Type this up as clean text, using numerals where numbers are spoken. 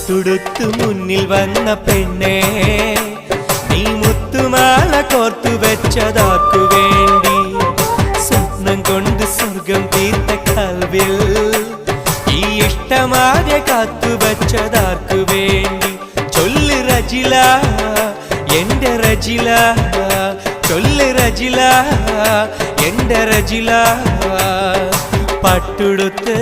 പട്ടുടുത്തു മുന്നിൽ വന്ന പെണ്ണേ, നീ മുത്തുമാല കോർത്തു വെച്ചതാർക്കു വേണ്ടി? സ്വപ്നം കൊണ്ട് സ്വർഗം തീർത്ത കൽവിൽ ഈ ഇഷ്ടമാകെ കാത്തു വെച്ചതാർക്കു വേണ്ടി? ചൊല്ല് റജില, എന്റെ റജില, ചൊല്ല് റജില, എന്റെ റജില. പട്ടുടുത്ത്